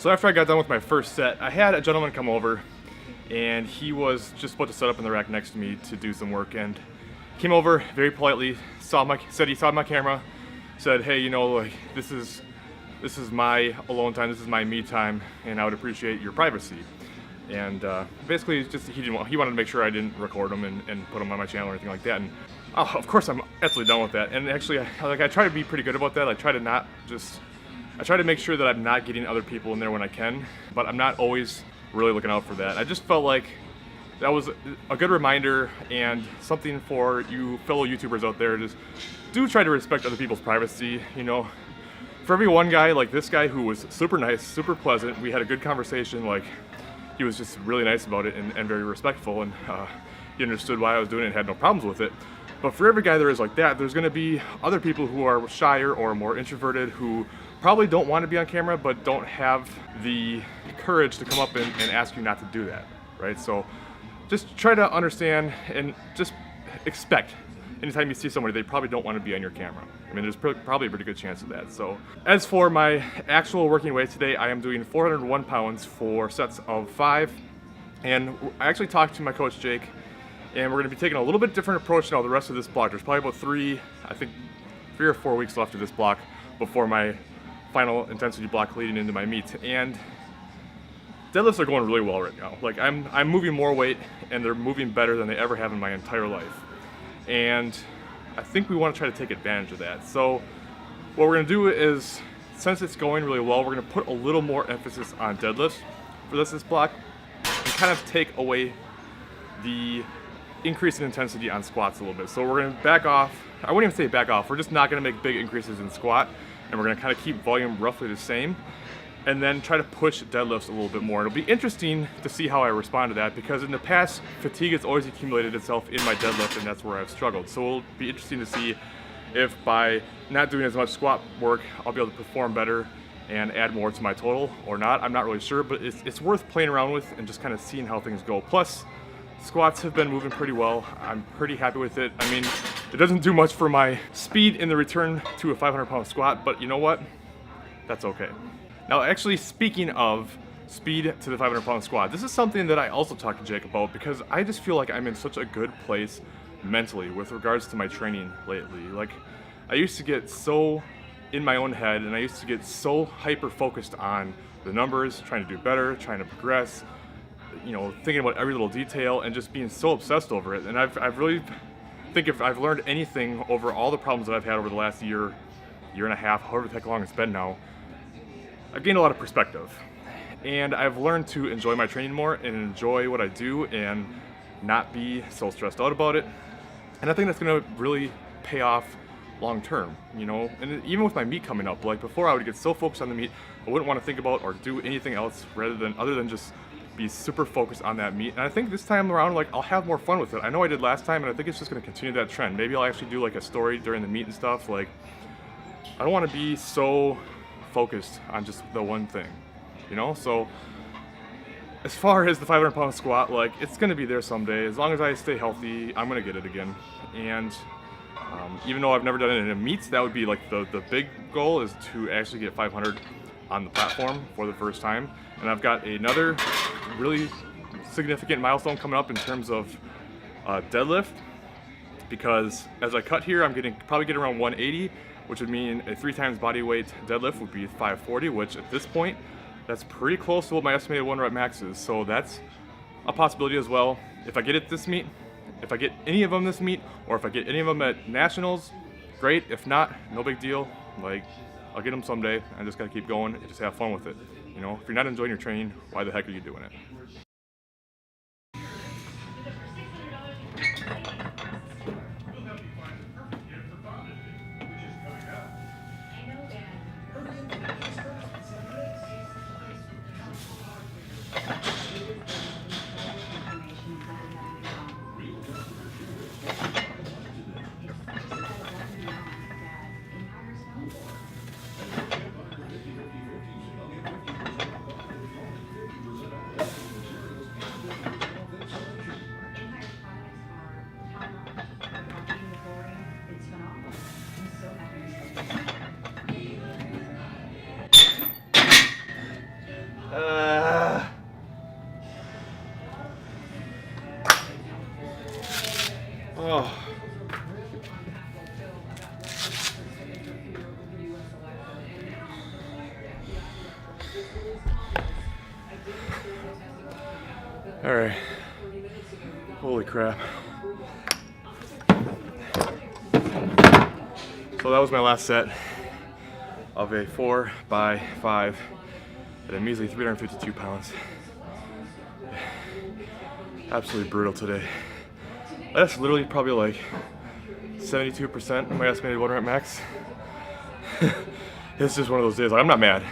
So after I got done with my first set, I had a gentleman come over, and he was just about to set up in the rack next to me to do some work, and came over very politely, said he saw my camera, said, hey, you know, like this is my alone time, this is my me time, and I would appreciate your privacy. And basically, just he wanted to make sure I didn't record him and put him on my channel or anything like that. And of course, I'm absolutely done with that. And actually, I try to be pretty good about that. I try to make sure that I'm not getting other people in there when I can, but I'm not always really looking out for that. I just felt like that was a good reminder and something for you fellow YouTubers out there. Just do try to respect other people's privacy. You know, for every one guy like this guy who was super nice, super pleasant, we had a good conversation. Like, he was just really nice about it and very respectful, and he understood why I was doing it and had no problems with it. But for every guy there is like that, there's going to be other people who are shyer or more introverted who probably don't want to be on camera but don't have the courage to come up and ask you not to do that, right? So just try to understand and just expect anytime you see somebody, they probably don't want to be on your camera. I mean, there's probably a pretty good chance of that. So as for my actual working weight today, I am doing 401 pounds for sets of 5. And I actually talked to my coach, Jake, and we're going to be taking a little bit different approach now the rest of this block. There's probably about 3 or 4 weeks left of this block before my final intensity block leading into my meet. And deadlifts are going really well right now. Like, I'm moving more weight, and they're moving better than they ever have in my entire life. And I think we want to try to take advantage of that. So what we're going to do is, since it's going really well, we're going to put a little more emphasis on deadlifts for this block and kind of take away the increase in intensity on squats a little bit. So we're going to back off. I wouldn't even say back off. We're just not going to make big increases in squat, and we're going to kind of keep volume roughly the same, and then try to push deadlifts a little bit more. It'll be interesting to see how I respond to that, because in the past, fatigue has always accumulated itself in my deadlift, and that's where I've struggled. So it'll be interesting to see if by not doing as much squat work, I'll be able to perform better and add more to my total or not. I'm not really sure, but it's worth playing around with and just kind of seeing how things go. Plus, squats have been moving pretty well. I'm pretty happy with it. I mean, it doesn't do much for my speed in the return to a 500-pound squat, but you know what? That's okay. Now, actually, speaking of speed to the 500-pound squat, this is something that I also talked to Jake about, because I just feel like I'm in such a good place mentally with regards to my training lately. Like, I used to get so in my own head, and I used to get so hyper-focused on the numbers, trying to do better, trying to progress, you know, thinking about every little detail and just being so obsessed over it. And I've really think if I've learned anything over all the problems that I've had over the last year and a half, however the heck long it's been now, I've gained a lot of perspective, and I've learned to enjoy my training more and enjoy what I do and not be so stressed out about it. And I think that's going to really pay off long term, you know. And even with my meet coming up, like before, I would get so focused on the meet, I wouldn't want to think about or do anything else other than just be super focused on that meet. And I think this time around, like, I'll have more fun with it. I know I did last time, and I think it's just going to continue that trend. Maybe I'll actually do like a story during the meet and stuff. Like, I don't want to be so focused on just the one thing, you know. So as far as the 500-pound squat, like, it's going to be there someday. As long as I stay healthy, I'm going to get it again. And even though I've never done it in a meet, that would be like the big goal, is to actually get 500 on the platform for the first time. And I've got another really significant milestone coming up in terms of deadlift, because as I cut here, I'm probably getting around 180, which would mean a 3 times body weight deadlift would be 540, which at this point, that's pretty close to what my estimated 1 rep max is. So that's a possibility as well. If I get it this meet, if I get any of them this meet, or if I get any of them at nationals, great. If not, no big deal. Like, I'll get them someday. I just gotta keep going and just have fun with it. You know, if you're not enjoying your training, why the heck are you doing it? Oh. All right. Holy crap. So that was my last set of a 4x5 at a measly 352 pounds. Absolutely brutal today. That's literally probably like 72% of my estimated 1 rep max. It's just one of those days. Like, I'm not mad.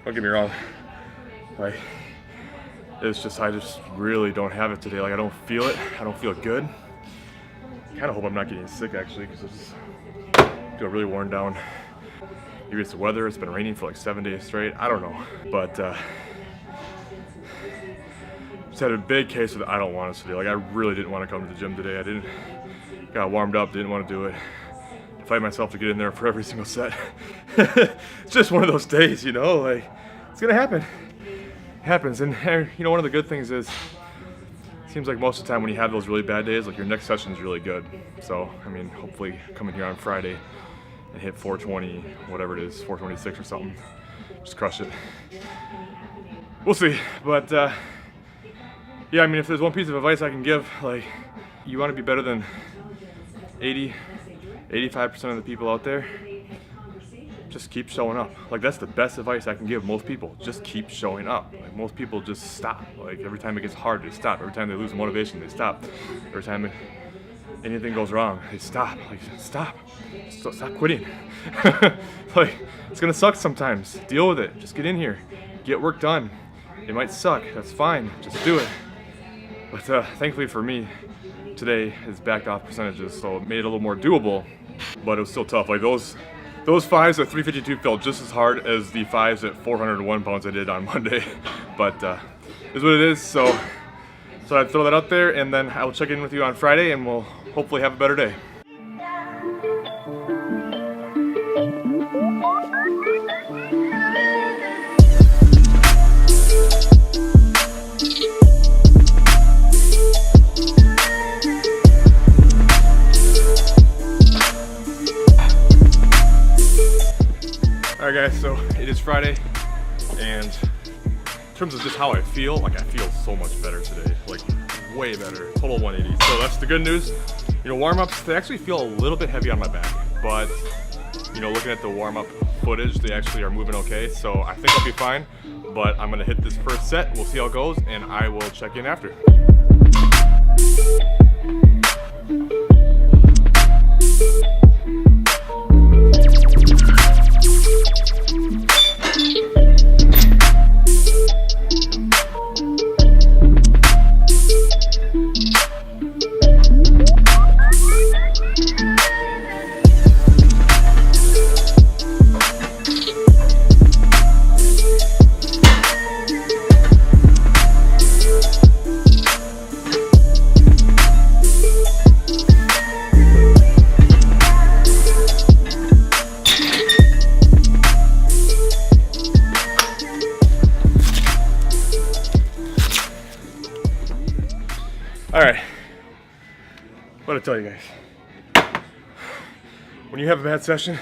Don't get me wrong. Like, it's just, I just really don't have it today. Like, I don't feel it. I don't feel good. Kind of hope I'm not getting sick actually, because I just feel really worn down. Maybe it's the weather. It's been raining for like 7 days straight. I don't know. But just had a big case of I don't want it today. Like, I really didn't want to come to the gym today. Got warmed up, didn't want to do it. To fight myself to get in there for every single set. It's just one of those days, you know, like, it's gonna happen. It happens. And you know, one of the good things is, it seems like most of the time when you have those really bad days, like, your next session is really good. So, I mean, hopefully coming here on Friday and hit 420, whatever it is, 426 or something, just crush it. We'll see. But yeah, I mean, if there's one piece of advice I can give, like, you want to be better than 85% of the people out there, just keep showing up. Like, that's the best advice I can give most people. Just keep showing up. Like, most people just stop. Like, every time it gets hard, they stop. Every time they lose motivation, they stop. Every time anything goes wrong, they stop. Like, stop. Stop quitting. Like, it's gonna suck sometimes. Deal with it. Just get in here. Get work done. It might suck. That's fine. Just do it. But thankfully for me, today is backed off percentages, so it made it a little more doable. But it was still tough. Like, those fives at 352 felt just as hard as the fives at 401 pounds I did on Monday. But it's what it is. So I'd throw that out there, and then I will check in with you on Friday, and we'll hopefully have a better day. Alright guys, so it is Friday, and in terms of just how I feel, like, I feel so much better today, like way better, total 180. So that's the good news. You know, warm-ups, they actually feel a little bit heavy on my back, but you know, looking at the warm-up footage, they actually are moving okay, so I think I'll be fine. But I'm gonna hit this first set, we'll see how it goes, and I will check in after. Alright, what to tell you guys. When you have a bad session,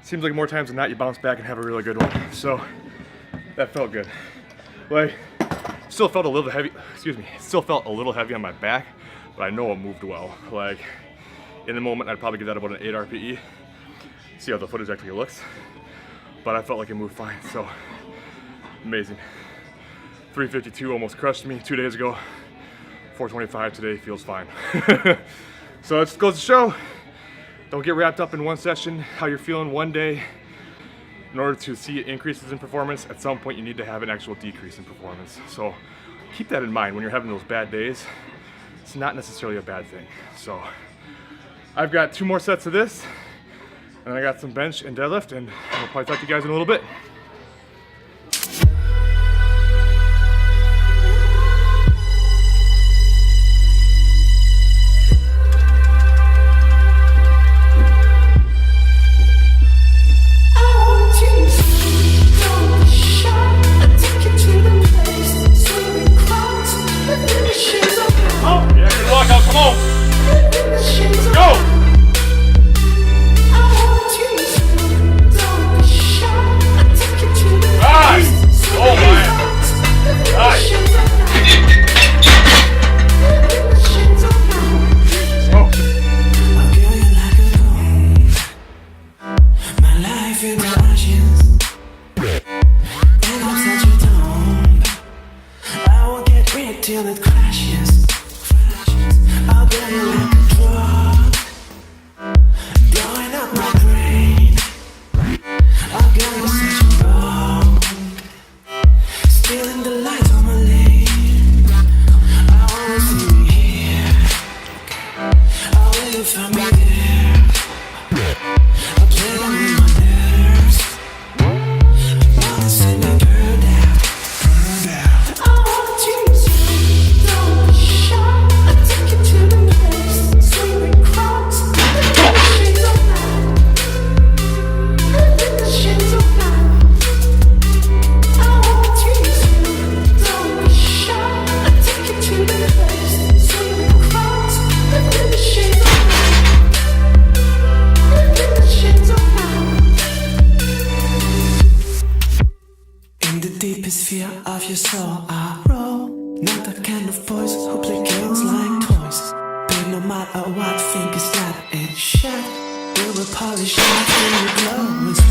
seems like more times than not you bounce back and have a really good one. So that felt good. Like, still felt a little heavy, still felt a little heavy on my back, but I know it moved well. Like, in the moment I'd probably give that about an 8 RPE. See how the footage actually looks. But I felt like it moved fine, so amazing. 352 almost crushed me 2 days ago. 425 today feels fine. So it just goes to show, don't get wrapped up in one session, how you're feeling one day. In order to see increases in performance, at some point you need to have an actual decrease in performance. So keep that in mind when you're having those bad days. It's not necessarily a bad thing. So I've got 2 more sets of this, and I got some bench and deadlift, and I'll probably talk to you guys in a little bit. I want to love you so I roll. Not the kind of voice who play girls like toys. But no matter what, think it's that and shut. We will polish off when you glow.